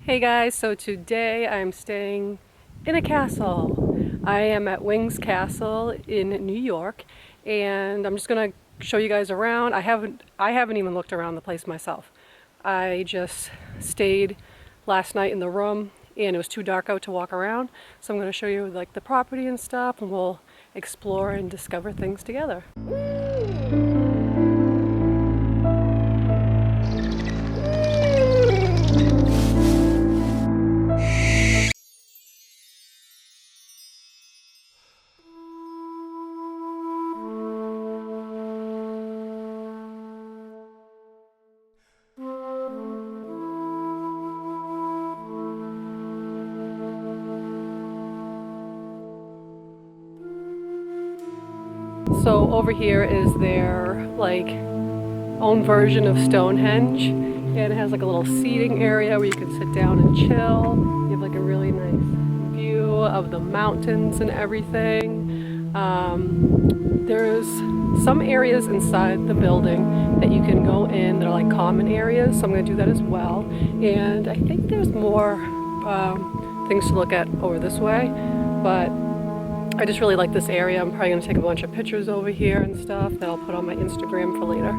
Hey guys, so today I'm staying in a castle. I am at Wings Castle in New York, and I'm just gonna show you guys around. I haven't even looked around the place myself. I just stayed last night in the room and it was too dark out to walk around. So I'm gonna show you like the property and stuff, and we'll explore and discover things together. So over here is their like own version of Stonehenge, and it has like a little seating area where you can sit down and chill. You have like a really nice view of the mountains and everything. There's some areas inside the building that you can go in that are like common areas, so I'm going to do that as well. And I think there's more things to look at over this way, but I just really like this area. I'm probably going to take a bunch of pictures over here and stuff that I'll put on my Instagram for later.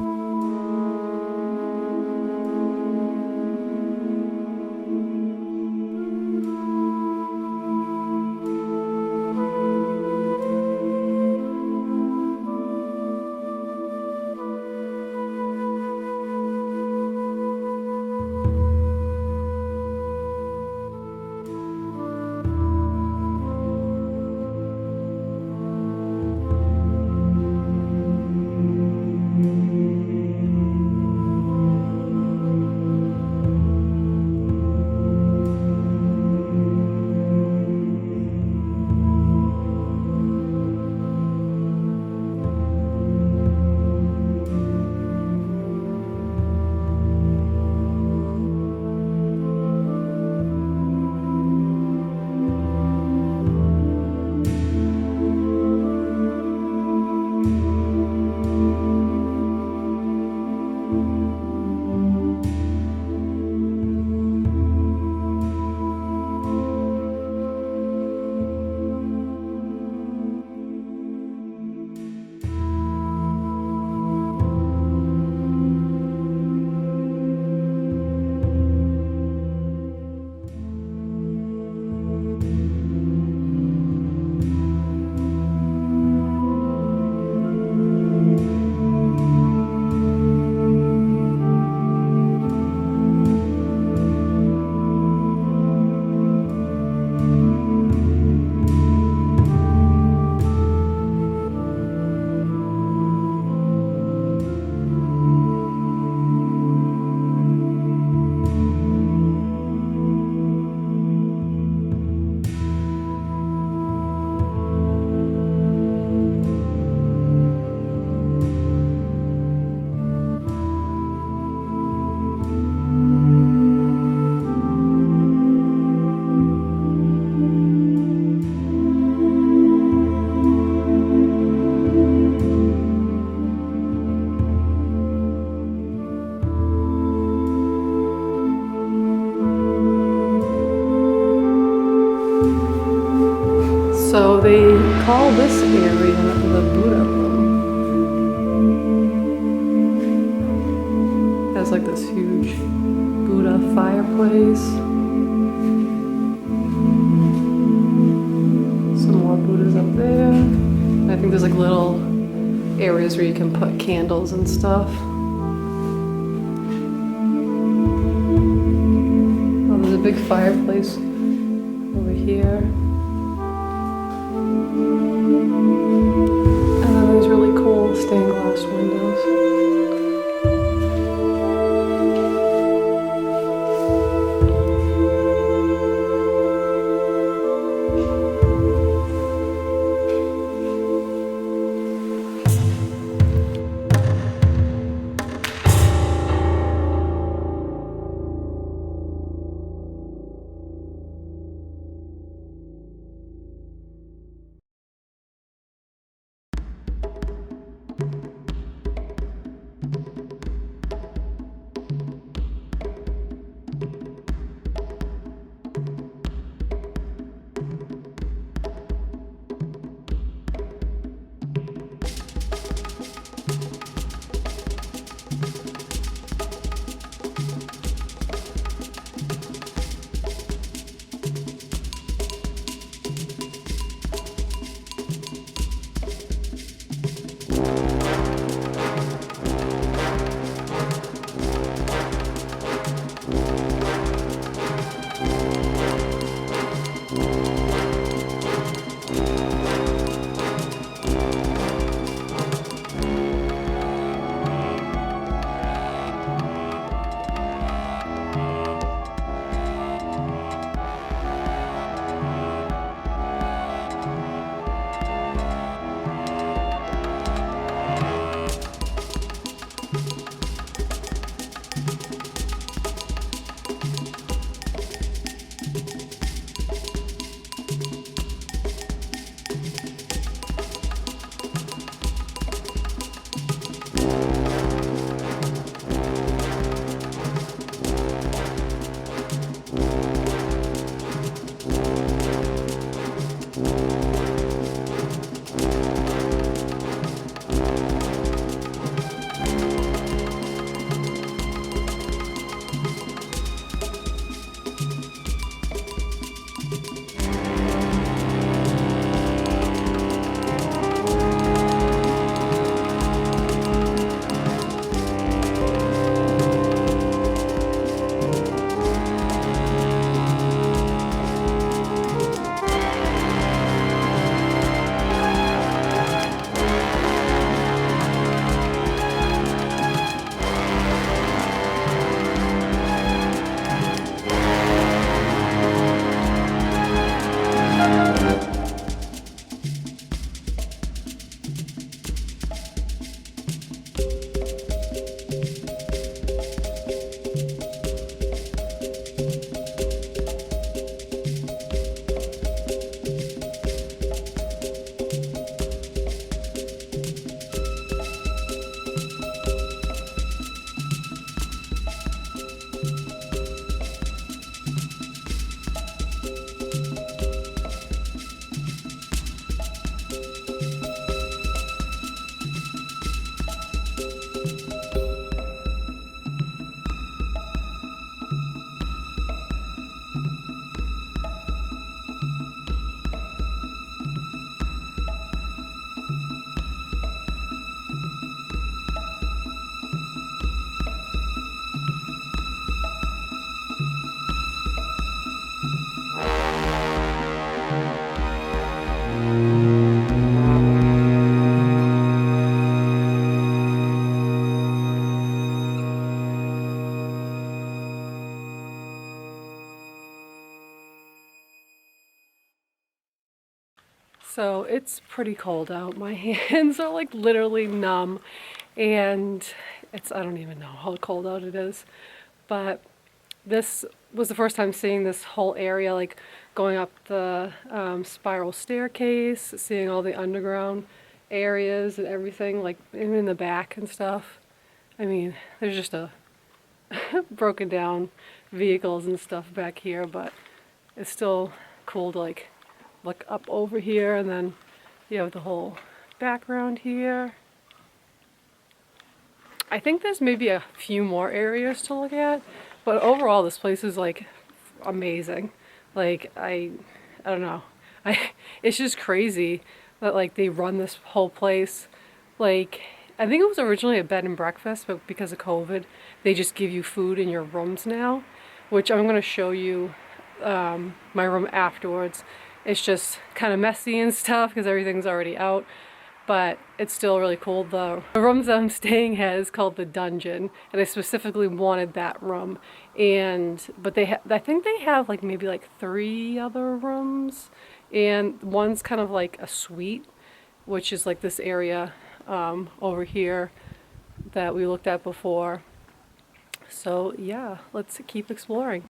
So they call this area the Buddha room. It has like this huge Buddha fireplace. Some more Buddhas up there. And I think there's like little areas where you can put candles and stuff. Oh, there's a big fireplace over here. And then there's really cool stained glass windows. So it's pretty cold out. My hands are like literally numb, and I don't even know how cold out it is. But this was the first time seeing this whole area, like going up the spiral staircase, seeing all the underground areas and everything, like in the back and stuff. I mean, there's just a broken down vehicles and stuff back here, but it's still cool to like look up over here, and then you have the whole background here. I think there's maybe a few more areas to look at, but overall this place is like amazing. Like I don't know. It's just crazy that like they run this whole place. Like I think it was originally a bed and breakfast, but because of COVID, they just give you food in your rooms now, which I'm going to show you my room afterwards. It's just kind of messy and stuff because everything's already out, but it's still really cool. The room that I'm staying at is called the Dungeon, and I specifically wanted that room. But I think they have like maybe like 3 other rooms, and one's kind of like a suite, which is like this area over here that we looked at before. So yeah, let's keep exploring.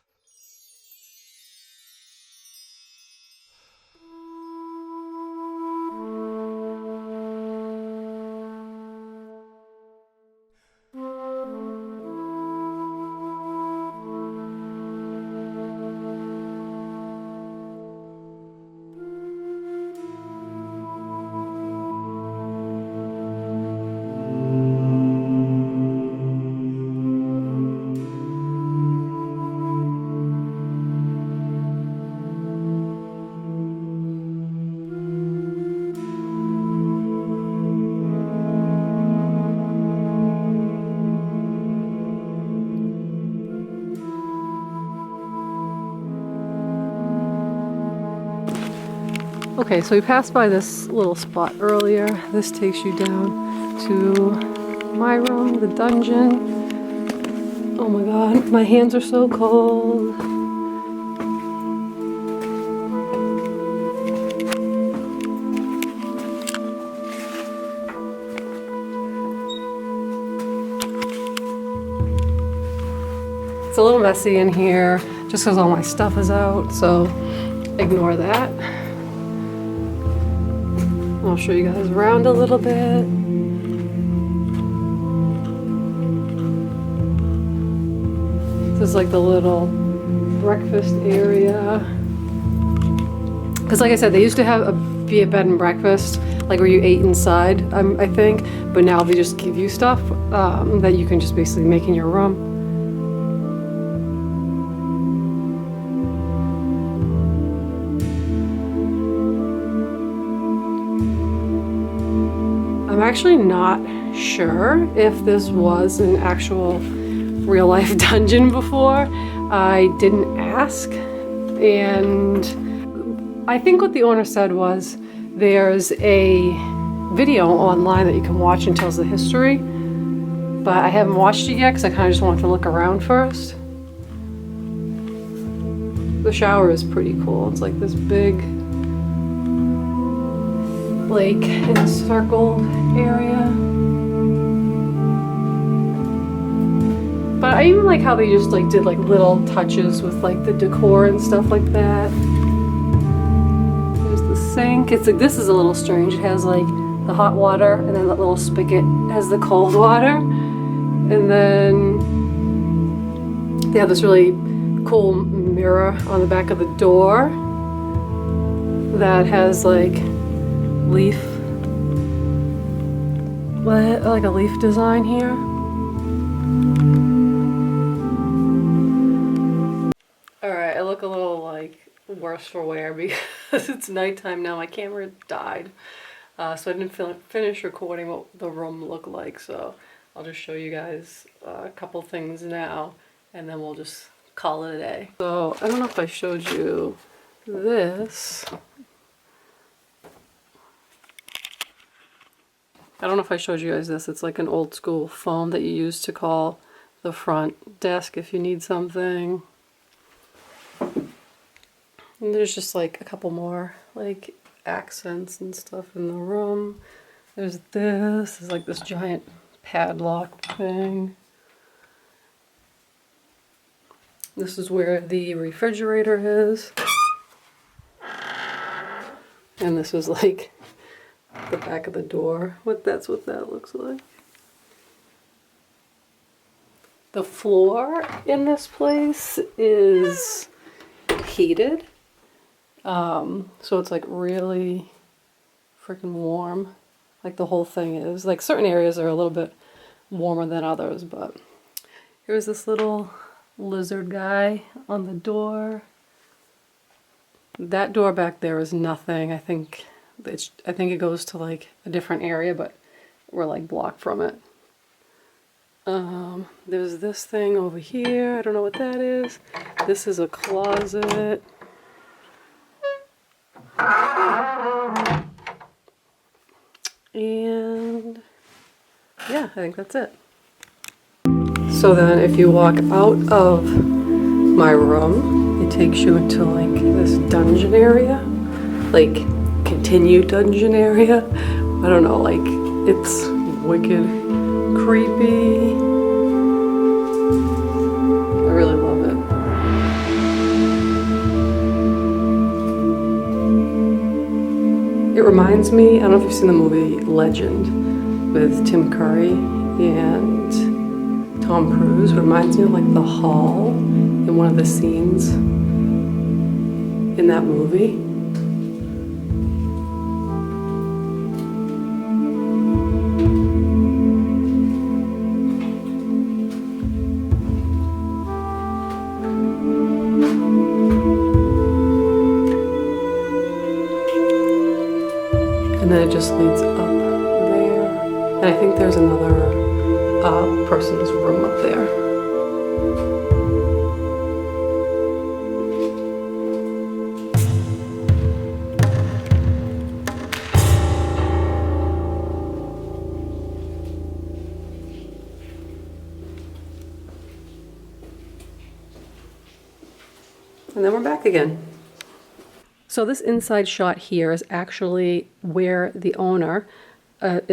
Okay, so we passed by this little spot earlier. This takes you down to my room, the dungeon. Oh my god, my hands are so cold. It's a little messy in here just because all my stuff is out, so ignore that. I'll show you guys around a little bit. This is like the little breakfast area. Because like I said, they used to be a bed and breakfast, like where you ate inside, I think. But now they just give you stuff that you can just basically make in your room. I'm actually not sure if this was an actual real life dungeon before. I didn't ask, and I think what the owner said was there's a video online that you can watch and tells the history, but I haven't watched it yet because I kind of just wanted to look around first. The shower is pretty cool. It's like this big lake encircled area. But I even like how they just like did like little touches with like the decor and stuff like that. There's the sink. It's like, this is a little strange. It has like the hot water, and then that little spigot has the cold water. And then they have this really cool mirror on the back of the door that has like like a leaf design here. Alright, I look a little like worse for wear because it's nighttime now. My camera died, so I didn't finish recording what the room looked like, so I'll just show you guys a couple things now, and then we'll just call it a day. So I don't know if I showed you this. I don't know if I showed you guys this. It's like an old school phone that you use to call the front desk if you need something. And there's just like a couple more like accents and stuff in the room. There's this. There's like this giant padlock thing. This is where the refrigerator is. And this is like the back of the door. That's what that looks like. The floor in this place is heated. So it's like really freaking warm. Like the whole thing is. Like certain areas are a little bit warmer than others, but here's this little lizard guy on the door. That door back there is nothing. I think it goes to like a different area, but we're like blocked from it. There's this thing over here. I don't know what that is. This is a closet. And yeah, I think that's it. So then if you walk out of my room, it takes you into like this dungeon area, like continued dungeon area. I don't know, like it's wicked creepy. I really love it. It reminds me, I don't know if you've seen the movie Legend with Tim Curry and Tom Cruise. It reminds me of like the hall in one of the scenes in that movie. And then it just leads up there. And I think there's another person's room up there. And then we're back again. So this inside shot here is actually where the owner,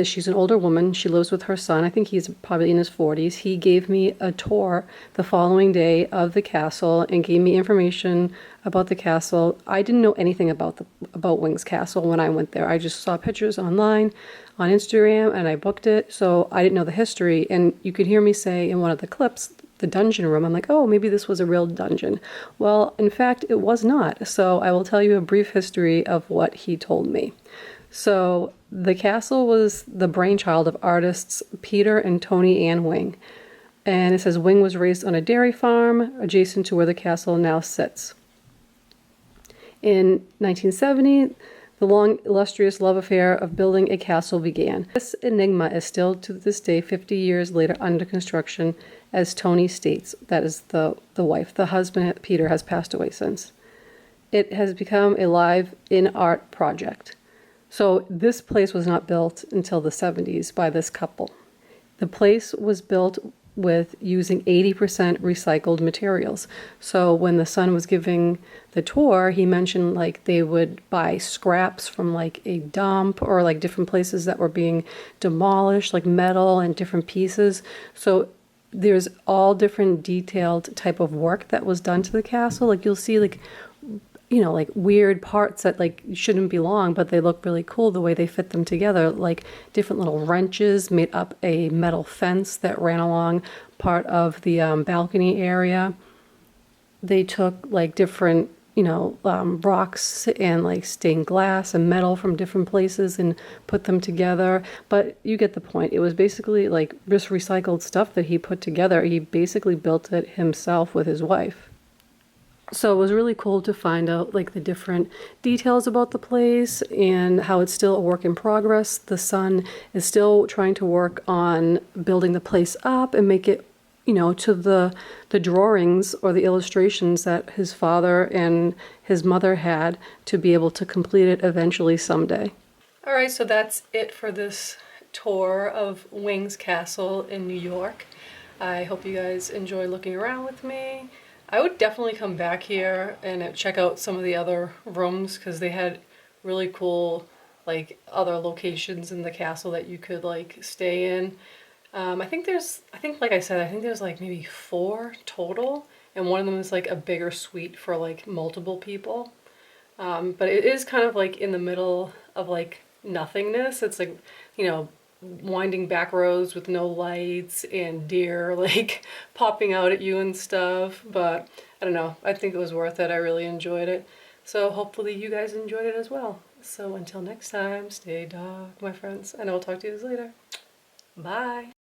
she's an older woman, she lives with her son, I think he's probably in his 40s. He gave me a tour the following day of the castle and gave me information about the castle. I didn't know anything about Wings Castle when I went there. I just saw pictures online on Instagram and I booked it, so I didn't know the history. And you could hear me say in one of the clips, the dungeon room, I'm like, oh, maybe this was a real dungeon. Well, in fact, it was not. So I will tell you a brief history of what he told me. So the castle was the brainchild of artists Peter and Tony Ann Wing. And it says Wing was raised on a dairy farm adjacent to where the castle now sits. In 1970, the long, illustrious love affair of building a castle began. This enigma is still to this day, 50 years later, under construction, as Tony states. That is the wife. The husband, Peter, has passed away since. It has become a live in-art project. So this place was not built until the 70s by this couple. The place was built with using 80% recycled materials. So when the son was giving the tour, he mentioned like they would buy scraps from like a dump or like different places that were being demolished, like metal and different pieces. So there's all different detailed type of work that was done to the castle. Like you'll see like, you know, like weird parts that like shouldn't belong, but they look really cool the way they fit them together. Like different little wrenches made up a metal fence that ran along part of the balcony area. They took like different, you know, rocks and like stained glass and metal from different places and put them together. But you get the point. It was basically like just recycled stuff that he put together. He basically built it himself with his wife. So it was really cool to find out like the different details about the place and how it's still a work in progress. The son is still trying to work on building the place up and make it, you know, to the drawings or the illustrations that his father and his mother had to be able to complete it eventually someday. All right, so that's it for this tour of Wings Castle in New York. I hope you guys enjoy looking around with me. I would definitely come back here and check out some of the other rooms because they had really cool like other locations in the castle that you could like stay in. I think like I said, I think there's like maybe 4 total, and one of them is like a bigger suite for like multiple people. But it is kind of like in the middle of like nothingness. It's like, you know, winding back roads with no lights and deer like popping out at you and stuff. But I don't know. I think it was worth it. I really enjoyed it. So hopefully you guys enjoyed it as well. So until next time, stay dark, my friends, and I will talk to you guys later. Bye.